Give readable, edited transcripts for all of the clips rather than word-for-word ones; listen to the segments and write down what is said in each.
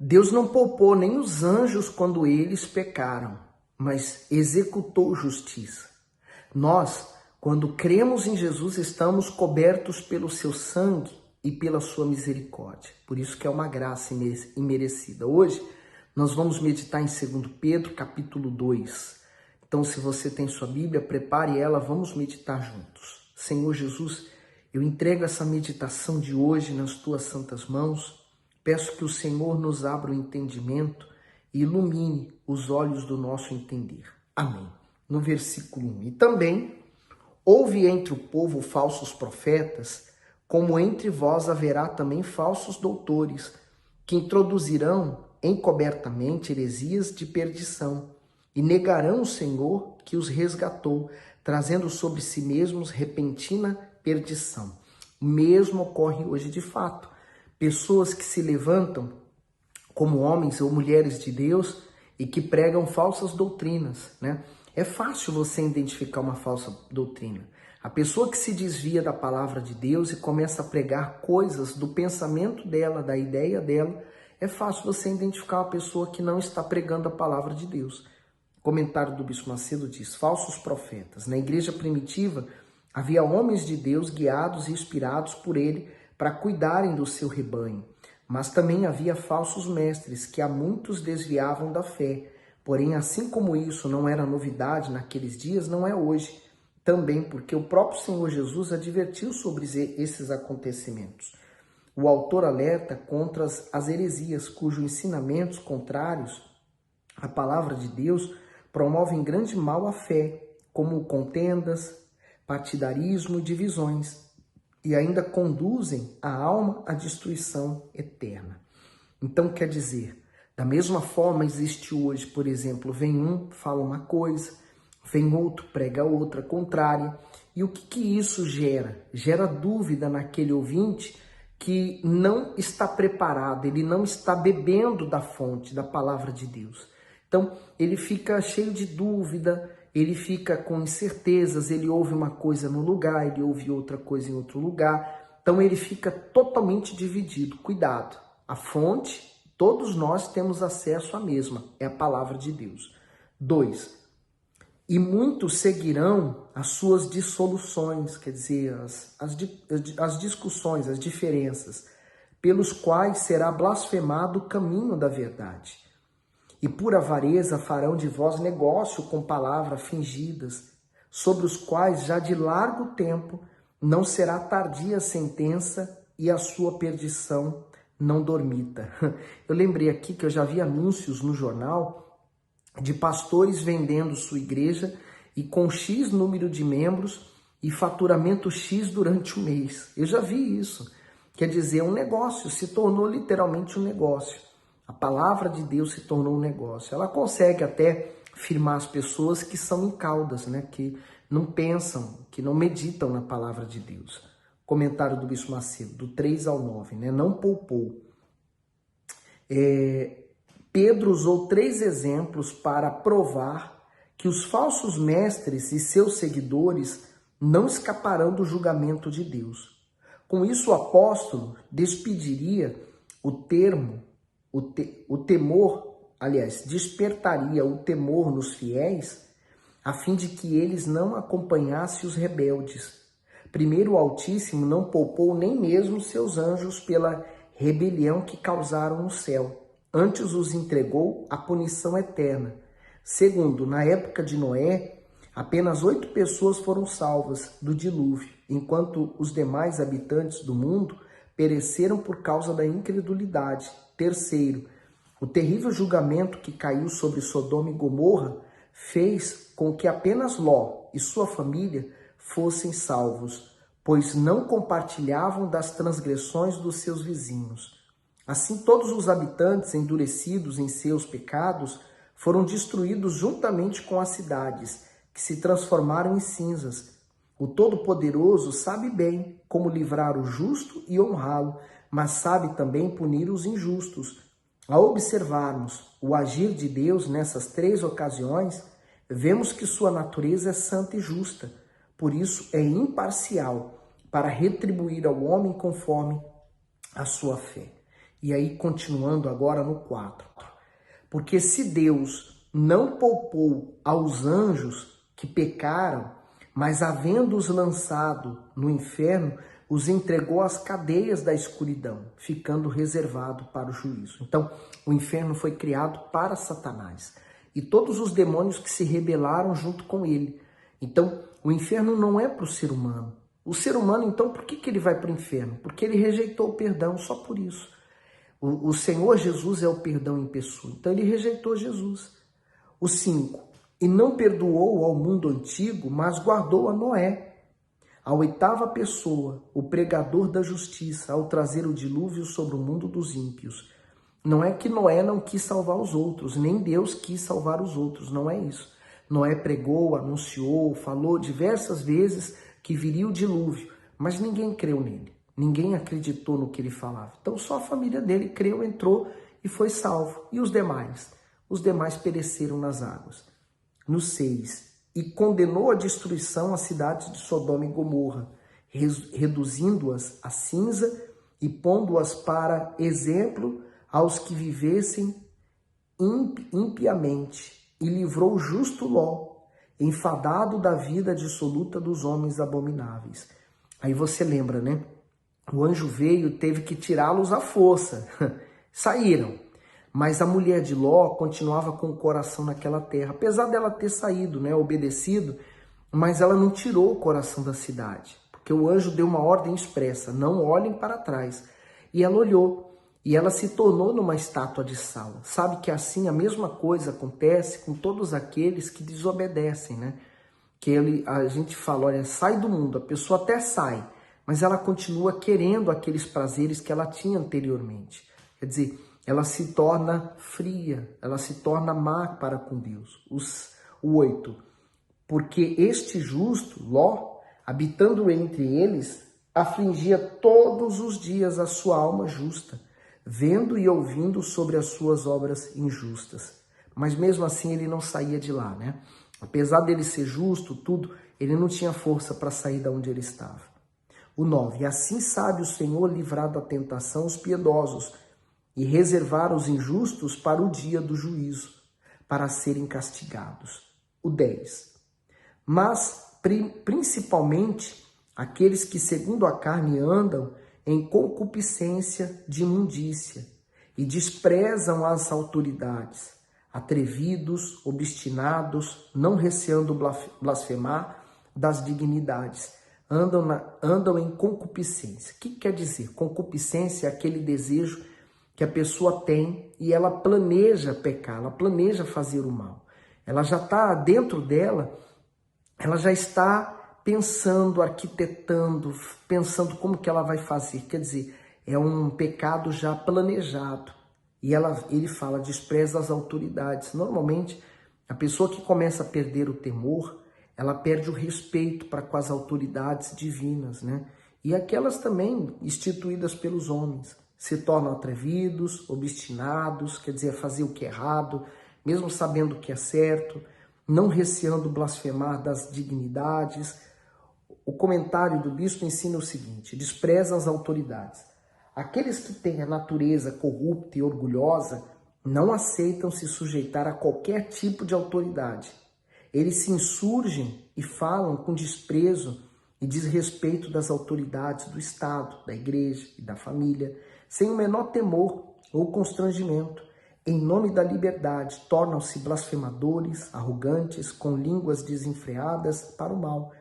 Deus não poupou nem os anjos quando eles pecaram, mas executou justiça. Nós, quando cremos em Jesus, estamos cobertos pelo seu sangue e pela sua misericórdia. Por isso que é uma graça imerecida. Hoje, nós vamos meditar em 2 Pedro, capítulo 2. Então, se você tem sua Bíblia, prepare ela, vamos meditar juntos. Senhor Jesus, eu entrego essa meditação de hoje nas tuas santas mãos. Peço que o Senhor nos abra o entendimento e ilumine os olhos do nosso entender. Amém. No versículo 1. E também, houve entre o povo falsos profetas, como entre vós haverá também falsos doutores, que introduzirão encobertamente heresias de perdição, e negarão o Senhor que os resgatou, trazendo sobre si mesmos repentina perdição. O mesmo ocorre hoje de fato. Pessoas que se levantam como homens ou mulheres de Deus e que pregam falsas doutrinas, né? É fácil você identificar uma falsa doutrina. A pessoa que se desvia da palavra de Deus e começa a pregar coisas do pensamento dela, da ideia dela, é fácil você identificar uma pessoa que não está pregando a palavra de Deus. O comentário do Bispo Macedo diz: falsos profetas. Na igreja primitiva, havia homens de Deus guiados e inspirados por ele para cuidarem do seu rebanho. Mas também havia falsos mestres que a muitos desviavam da fé. Porém, assim como isso não era novidade naqueles dias, não é hoje. Também porque o próprio Senhor Jesus advertiu sobre esses acontecimentos. O autor alerta contra as heresias, cujos ensinamentos contrários à palavra de Deus promovem grande mal à fé, como contendas, partidarismo e divisões, e ainda conduzem a alma à destruição eterna. Então, quer dizer, da mesma forma existe hoje, por exemplo, vem um, fala uma coisa, vem outro, prega outra, contrária. E o que isso gera? Gera dúvida naquele ouvinte que não está preparado, ele não está bebendo da fonte, da palavra de Deus. Então, ele fica cheio de dúvida, ele fica com incertezas, ele ouve uma coisa num lugar, ele ouve outra coisa em outro lugar. Então, ele fica totalmente dividido. Cuidado, a fonte, todos nós temos acesso à mesma, é a palavra de Deus. 2. E muitos seguirão as suas dissoluções, quer dizer, as discussões, as diferenças, pelos quais será blasfemado o caminho da verdade. E por avareza farão de vós negócio com palavras fingidas, sobre os quais já de largo tempo não será tardia a sentença e a sua perdição não dormita. Eu lembrei aqui que eu já vi anúncios no jornal de pastores vendendo sua igreja e com X número de membros e faturamento X durante o mês. Eu já vi isso. Quer dizer, um negócio, se tornou literalmente um negócio. A palavra de Deus se tornou um negócio. Ela consegue até firmar as pessoas que são incautas, né? Que não pensam, que não meditam na palavra de Deus. Comentário do Bispo Macedo, do 3 ao 9, né? Não poupou. Pedro usou 3 exemplos para provar que os falsos mestres e seus seguidores não escaparão do julgamento de Deus. Com isso, o apóstolo despediria despertaria o temor nos fiéis, a fim de que eles não acompanhassem os rebeldes. Primeiro, o Altíssimo não poupou nem mesmo seus anjos pela rebelião que causaram no céu. Antes os entregou à punição eterna. Segundo, na época de Noé, apenas 8 pessoas foram salvas do dilúvio, enquanto os demais habitantes do mundo pereceram por causa da incredulidade. Terceiro, o terrível julgamento que caiu sobre Sodoma e Gomorra fez com que apenas Ló e sua família fossem salvos, pois não compartilhavam das transgressões dos seus vizinhos. Assim, todos os habitantes endurecidos em seus pecados foram destruídos juntamente com as cidades, que se transformaram em cinzas. O Todo-Poderoso sabe bem como livrar o justo e honrá-lo, mas sabe também punir os injustos. Ao observarmos o agir de Deus nessas 3 ocasiões, vemos que sua natureza é santa e justa, por isso é imparcial para retribuir ao homem conforme a sua fé. E aí, continuando agora no 4. Porque se Deus não poupou aos anjos que pecaram, mas havendo-os lançado no inferno, os entregou às cadeias da escuridão, ficando reservado para o juízo. Então, o inferno foi criado para Satanás e todos os demônios que se rebelaram junto com ele. Então, o inferno não é para o ser humano. O ser humano, então, por que ele vai para o inferno? Porque ele rejeitou o perdão, só por isso. O Senhor Jesus é o perdão em pessoa, então ele rejeitou Jesus. O 5. E não perdoou ao mundo antigo, mas guardou a Noé, a 8ª pessoa, o pregador da justiça, ao trazer o dilúvio sobre o mundo dos ímpios. Não é que Noé não quis salvar os outros, nem Deus quis salvar os outros, não é isso. Noé pregou, anunciou, falou diversas vezes que viria o dilúvio, mas ninguém creu nele, ninguém acreditou no que ele falava. Então só a família dele creu, entrou e foi salvo. E os demais? Os demais pereceram nas águas. No 6. E condenou à destruição as cidades de Sodoma e Gomorra, reduzindo-as a cinza e pondo-as para exemplo aos que vivessem impiamente, e livrou o justo Ló, enfadado da vida dissoluta dos homens abomináveis. Aí você lembra, né? O anjo veio, teve que tirá-los à força. Saíram. Mas a mulher de Ló continuava com o coração naquela terra. Apesar dela ter saído, né, obedecido, mas ela não tirou o coração da cidade. Porque o anjo deu uma ordem expressa, não olhem para trás. E ela olhou. E ela se tornou numa estátua de sal. Sabe que assim a mesma coisa acontece com todos aqueles que desobedecem, né? Que a gente fala, olha, sai do mundo. A pessoa até sai, mas ela continua querendo aqueles prazeres que ela tinha anteriormente. Quer dizer, ela se torna fria, ela se torna má para com Deus. O 8. Porque este justo, Ló, habitando entre eles, afligia todos os dias a sua alma justa, vendo e ouvindo sobre as suas obras injustas. Mas mesmo assim ele não saía de lá, né? Apesar dele ser justo, tudo, ele não tinha força para sair de onde ele estava. O 9. Assim sabe o Senhor livrar da tentação os piedosos, e reservar os injustos para o dia do juízo, para serem castigados. O 10. Mas, principalmente, aqueles que segundo a carne andam em concupiscência de imundícia e desprezam as autoridades, atrevidos, obstinados, não receando blasfemar das dignidades, andam em concupiscência. O que quer dizer? Concupiscência é aquele desejo que a pessoa tem e ela planeja pecar, ela planeja fazer o mal. Ela já está dentro dela, ela já está pensando, arquitetando, pensando como que ela vai fazer. Quer dizer, é um pecado já planejado. E ele fala, despreza as autoridades. Normalmente, a pessoa que começa a perder o temor, ela perde o respeito para com as autoridades divinas, né? E aquelas também instituídas pelos homens. Se tornam atrevidos, obstinados, quer dizer, fazer o que é errado, mesmo sabendo o que é certo, não receando blasfemar das dignidades. O comentário do bispo ensina o seguinte: despreza as autoridades. Aqueles que têm a natureza corrupta e orgulhosa não aceitam se sujeitar a qualquer tipo de autoridade. Eles se insurgem e falam com desprezo e desrespeito das autoridades do Estado, da igreja e da família, sem o menor temor ou constrangimento. Em nome da liberdade, tornam-se blasfemadores, arrogantes, com línguas desenfreadas para o mal.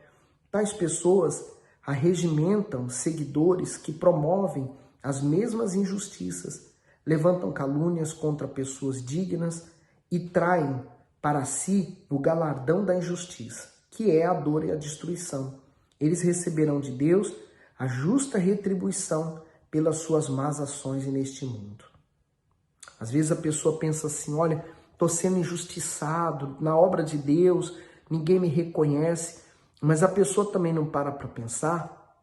Tais pessoas arregimentam seguidores que promovem as mesmas injustiças, levantam calúnias contra pessoas dignas e traem para si o galardão da injustiça, que é a dor e a destruição. Eles receberão de Deus a justa retribuição pelas suas más ações neste mundo. Às vezes a pessoa pensa assim, olha, estou sendo injustiçado na obra de Deus, ninguém me reconhece, mas a pessoa também não para pensar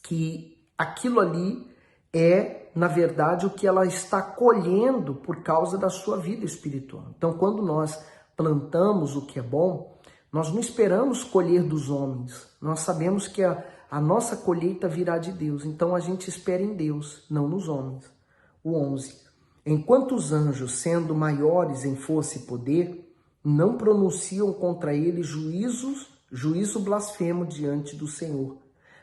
que aquilo ali é, na verdade, o que ela está colhendo por causa da sua vida espiritual. Então, quando nós plantamos o que é bom, nós não esperamos colher dos homens, nós sabemos que a nossa colheita virá de Deus, então a gente espera em Deus, não nos homens. O 11. Enquanto os anjos, sendo maiores em força e poder, não pronunciam contra ele juízo blasfemo diante do Senhor.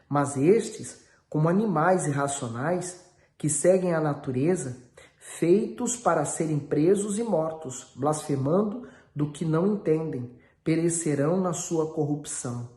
Mas estes, como animais irracionais, que seguem a natureza, feitos para serem presos e mortos, blasfemando do que não entendem, perecerão na sua corrupção.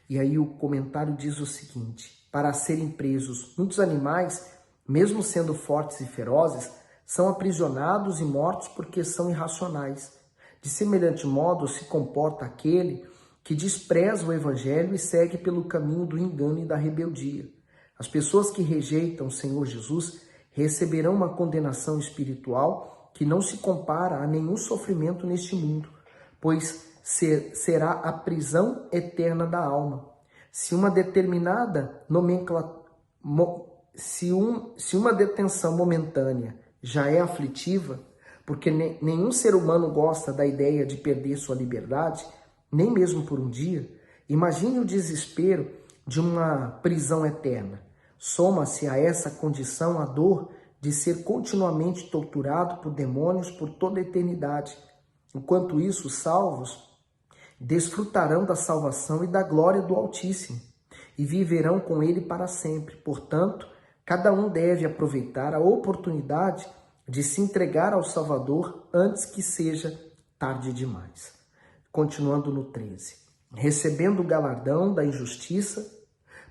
E aí o comentário diz o seguinte: para serem presos, muitos animais, mesmo sendo fortes e ferozes, são aprisionados e mortos porque são irracionais. De semelhante modo se comporta aquele que despreza o evangelho e segue pelo caminho do engano e da rebeldia. As pessoas que rejeitam o Senhor Jesus receberão uma condenação espiritual que não se compara a nenhum sofrimento neste mundo, pois será a prisão eterna da alma. Se uma determinada se uma detenção momentânea já é aflitiva, porque nenhum ser humano gosta da ideia de perder sua liberdade, nem mesmo por um dia, imagine o desespero de uma prisão eterna. Soma-se a essa condição a dor de ser continuamente torturado por demônios por toda a eternidade. Enquanto isso, os salvos desfrutarão da salvação e da glória do Altíssimo e viverão com ele para sempre. Portanto, cada um deve aproveitar a oportunidade de se entregar ao Salvador antes que seja tarde demais. Continuando no 13. Recebendo o galardão da injustiça,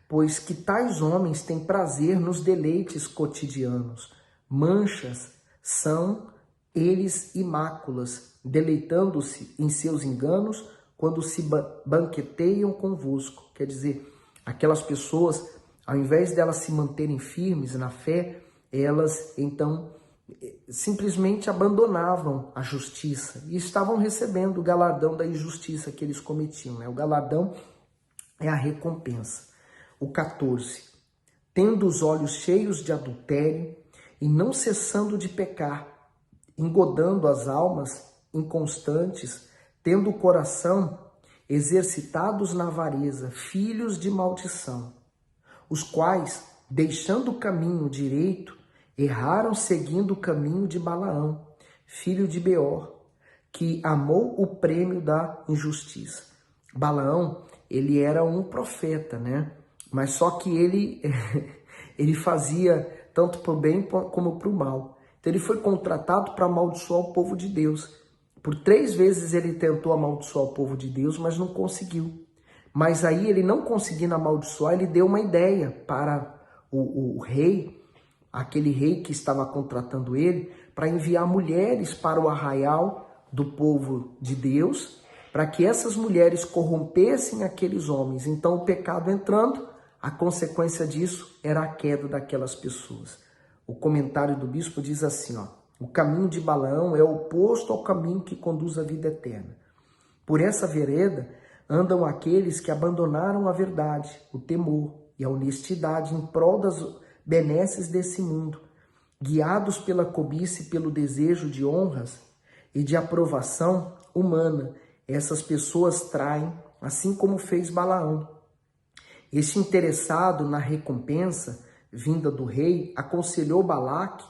pois que tais homens têm prazer nos deleites cotidianos. Manchas são eles e máculas, deleitando-se em seus enganos quando se banqueteiam convosco. Quer dizer, aquelas pessoas, ao invés delas se manterem firmes na fé, elas então simplesmente abandonavam a justiça e estavam recebendo o galardão da injustiça que eles cometiam, né? O galardão é a recompensa. O 14. Tendo os olhos cheios de adultério e não cessando de pecar, engodando as almas inconstantes, tendo o coração exercitados na avareza, filhos de maldição, os quais, deixando o caminho direito, erraram seguindo o caminho de Balaão, filho de Beor, que amou o prêmio da injustiça. Balaão, ele era um profeta, né? Mas só que ele fazia tanto para o bem como para o mal. Então ele foi contratado para amaldiçoar o povo de Deus. Por 3 vezes ele tentou amaldiçoar o povo de Deus, mas não conseguiu. Mas aí ele não conseguindo amaldiçoar, ele deu uma ideia para o rei, aquele rei que estava contratando ele, para enviar mulheres para o arraial do povo de Deus, para que essas mulheres corrompessem aqueles homens. Então o pecado entrando, a consequência disso era a queda daquelas pessoas. O comentário do bispo diz assim, ó: o caminho de Balaão é oposto ao caminho que conduz à vida eterna. Por essa vereda andam aqueles que abandonaram a verdade, o temor e a honestidade em prol das benesses desse mundo, guiados pela cobiça e pelo desejo de honras e de aprovação humana. Essas pessoas traem, assim como fez Balaão. Este interessado na recompensa vinda do rei aconselhou Balaque,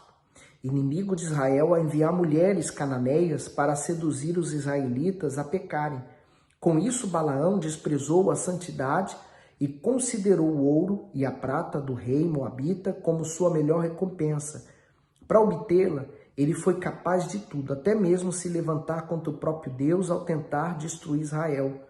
inimigo de Israel, a enviar mulheres cananeias para seduzir os israelitas a pecarem. Com isso, Balaão desprezou a santidade e considerou o ouro e a prata do rei moabita como sua melhor recompensa. Para obtê-la, ele foi capaz de tudo, até mesmo se levantar contra o próprio Deus ao tentar destruir Israel.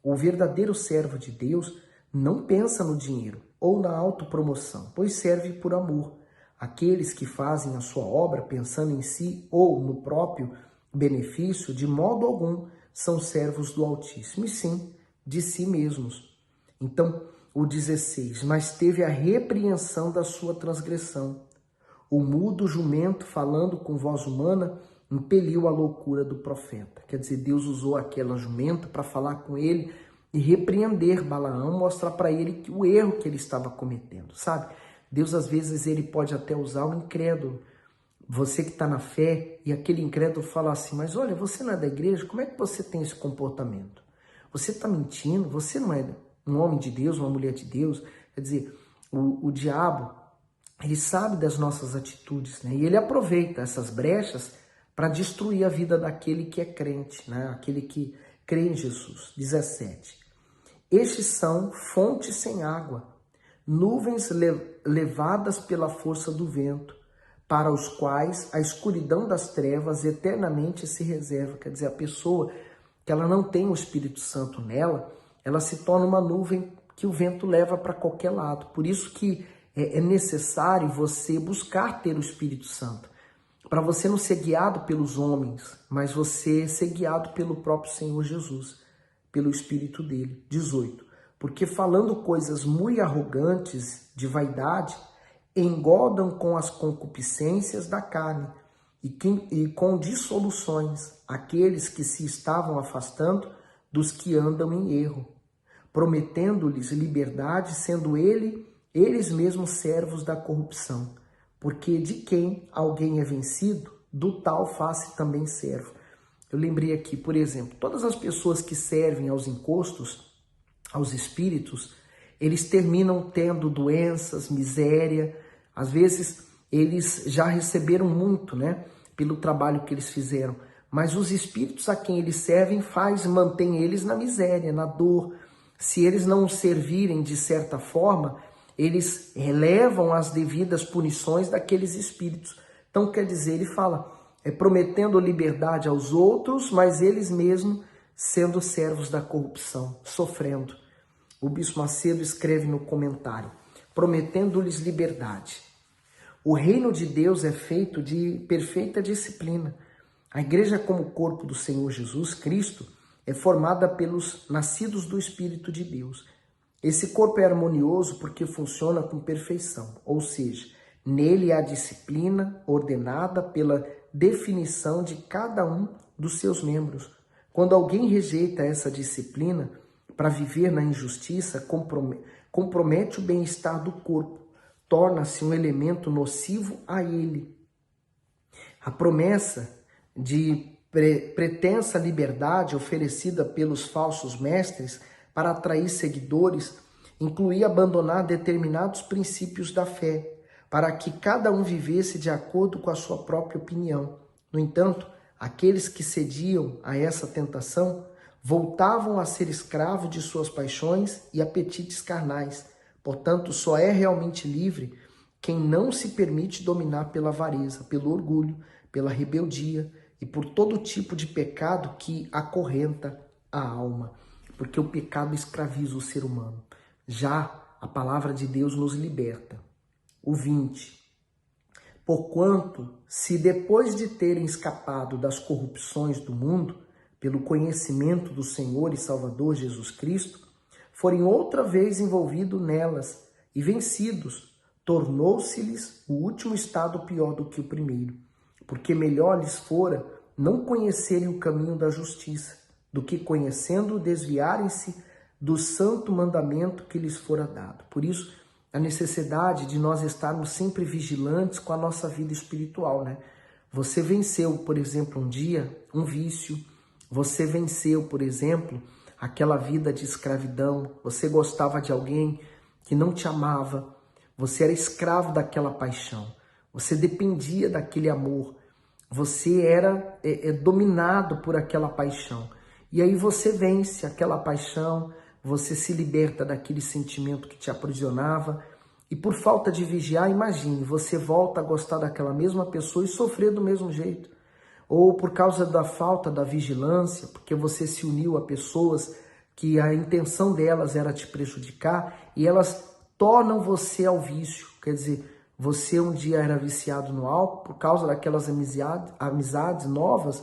O verdadeiro servo de Deus não pensa no dinheiro ou na autopromoção, pois serve por amor. Aqueles que fazem a sua obra pensando em si ou no próprio benefício, de modo algum, são servos do Altíssimo, e sim, de si mesmos. Então, o 16, mas teve a repreensão da sua transgressão. O mudo jumento, falando com voz humana, impeliu a loucura do profeta. Quer dizer, Deus usou aquela jumenta para falar com ele e repreender Balaão, mostrar para ele o erro que ele estava cometendo, sabe? Deus, às vezes, ele pode até usar um incrédulo. Você que está na fé e aquele incrédulo fala assim, mas olha, você não é da igreja, como é que você tem esse comportamento? Você está mentindo, você não é um homem de Deus, uma mulher de Deus. Quer dizer, o diabo, Ele sabe das nossas atitudes, né? E ele aproveita essas brechas para destruir a vida daquele que é crente, né? Aquele que crê em Jesus. 17. Estes são fontes sem água, nuvens levadas pela força do vento, para os quais a escuridão das trevas eternamente se reserva. Quer dizer, a pessoa que ela não tem o Espírito Santo nela, ela se torna uma nuvem que o vento leva para qualquer lado. Por isso que é necessário você buscar ter o Espírito Santo, para você não ser guiado pelos homens, mas você ser guiado pelo próprio Senhor Jesus, pelo Espírito dele. 18. Porque falando coisas muito arrogantes de vaidade, engodam com as concupiscências da carne e com dissoluções aqueles que se estavam afastando dos que andam em erro, prometendo-lhes liberdade, sendo eles mesmos servos da corrupção. Porque de quem alguém é vencido, do tal faz-se também servo. Eu lembrei aqui, por exemplo, todas as pessoas que servem aos encostos, aos espíritos, eles terminam tendo doenças, miséria. Às vezes eles já receberam muito, né, pelo trabalho que eles fizeram. Mas os espíritos a quem eles servem mantém eles na miséria, na dor. Se eles não servirem de certa forma, eles relevam as devidas punições daqueles espíritos. Então, quer dizer, ele fala, prometendo liberdade aos outros, mas eles mesmos sendo servos da corrupção, sofrendo. O Bispo Macedo escreve no comentário, prometendo-lhes liberdade. O reino de Deus é feito de perfeita disciplina. A igreja, como corpo do Senhor Jesus Cristo, é formada pelos nascidos do Espírito de Deus. Esse corpo é harmonioso porque funciona com perfeição, ou seja, nele há disciplina ordenada pela definição de cada um dos seus membros. Quando alguém rejeita essa disciplina para viver na injustiça, compromete o bem-estar do corpo, torna-se um elemento nocivo a ele. A promessa de pretensa liberdade oferecida pelos falsos mestres para atrair seguidores incluía abandonar determinados princípios da fé, para que cada um vivesse de acordo com a sua própria opinião. No entanto, aqueles que cediam a essa tentação voltavam a ser escravos de suas paixões e apetites carnais. Portanto, só é realmente livre quem não se permite dominar pela avareza, pelo orgulho, pela rebeldia e por todo tipo de pecado que acorrenta a alma, porque o pecado escraviza o ser humano. Já a palavra de Deus nos liberta. O 20. Porquanto, se depois de terem escapado das corrupções do mundo, pelo conhecimento do Senhor e Salvador Jesus Cristo, forem outra vez envolvidos nelas e vencidos, tornou-se-lhes o último estado pior do que o primeiro, porque melhor lhes fora não conhecerem o caminho da justiça, do que conhecendo desviarem-se do santo mandamento que lhes fora dado. Por isso, a necessidade de nós estarmos sempre vigilantes com a nossa vida espiritual, né? Você venceu, por exemplo, um dia, um vício. Você venceu, por exemplo, aquela vida de escravidão. Você gostava de alguém que não te amava. Você era escravo daquela paixão. Você dependia daquele amor. Você era dominado por aquela paixão. E aí você vence aquela paixão, você se liberta daquele sentimento que te aprisionava. E por falta de vigiar, imagine, você volta a gostar daquela mesma pessoa e sofrer do mesmo jeito. Ou por causa da falta da vigilância, porque você se uniu a pessoas que a intenção delas era te prejudicar e elas tornam você ao vício. Quer dizer, você um dia era viciado no álcool, por causa daquelas amizades novas,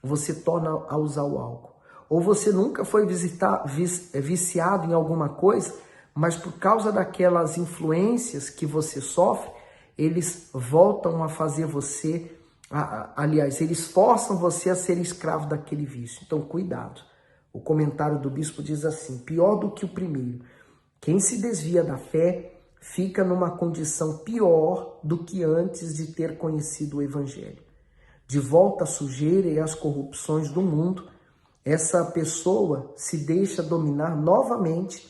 você torna a usar o álcool. Ou você nunca foi viciado em alguma coisa, mas por causa daquelas influências que você sofre, eles voltam a fazer você, aliás, eles forçam você a ser escravo daquele vício. Então, cuidado. O comentário do bispo diz assim, pior do que o primeiro. Quem se desvia da fé fica numa condição pior do que antes de ter conhecido o Evangelho. De volta à sujeira e às corrupções do mundo, essa pessoa se deixa dominar novamente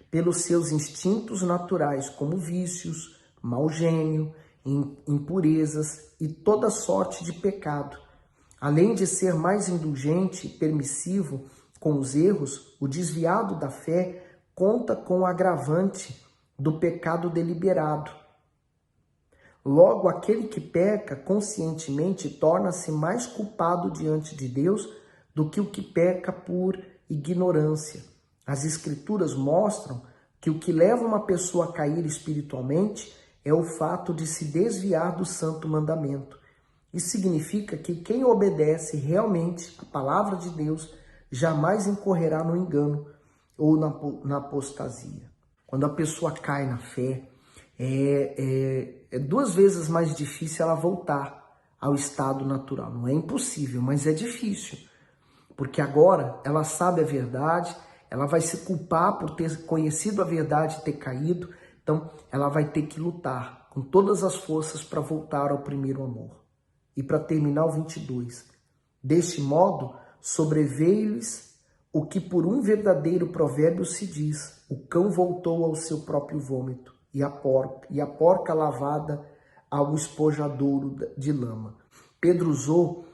pelos seus instintos naturais, como vícios, mau gênio, impurezas e toda sorte de pecado. Além de ser mais indulgente e permissivo com os erros, o desviado da fé conta com o agravante do pecado deliberado. Logo, aquele que peca conscientemente torna-se mais culpado diante de Deus do que o que peca por ignorância. As Escrituras mostram que o que leva uma pessoa a cair espiritualmente é o fato de se desviar do santo mandamento. Isso significa que quem obedece realmente à palavra de Deus jamais incorrerá no engano ou na apostasia. Quando a pessoa cai na fé, é 2 vezes mais difícil ela voltar ao estado natural. Não é impossível, mas é difícil. Porque agora ela sabe a verdade, ela vai se culpar por ter conhecido a verdade e ter caído. Então ela vai ter que lutar com todas as forças para voltar ao primeiro amor. E para terminar o 22. Deste modo, sobreveio-lhes o que por um verdadeiro provérbio se diz: o cão voltou ao seu próprio vômito, e a porca lavada ao espojadouro de lama. Pedro usou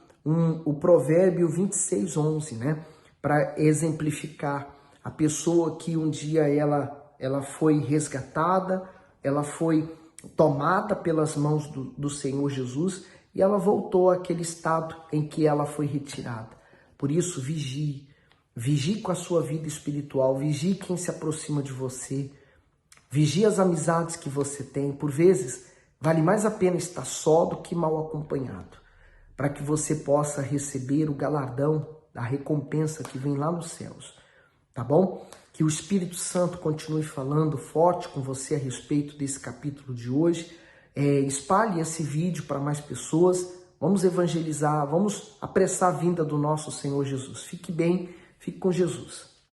o provérbio 26:11, né, para exemplificar a pessoa que um dia ela foi resgatada, ela foi tomada pelas mãos do Senhor Jesus e ela voltou àquele estado em que ela foi retirada. Por isso, vigie com a sua vida espiritual, vigie quem se aproxima de você, vigie as amizades que você tem. Por vezes, vale mais a pena estar só do que mal acompanhado, para que você possa receber o galardão da recompensa que vem lá nos céus, tá bom? Que o Espírito Santo continue falando forte com você a respeito desse capítulo de hoje. Espalhe esse vídeo para mais pessoas, vamos evangelizar, vamos apressar a vinda do nosso Senhor Jesus. Fique bem, fique com Jesus.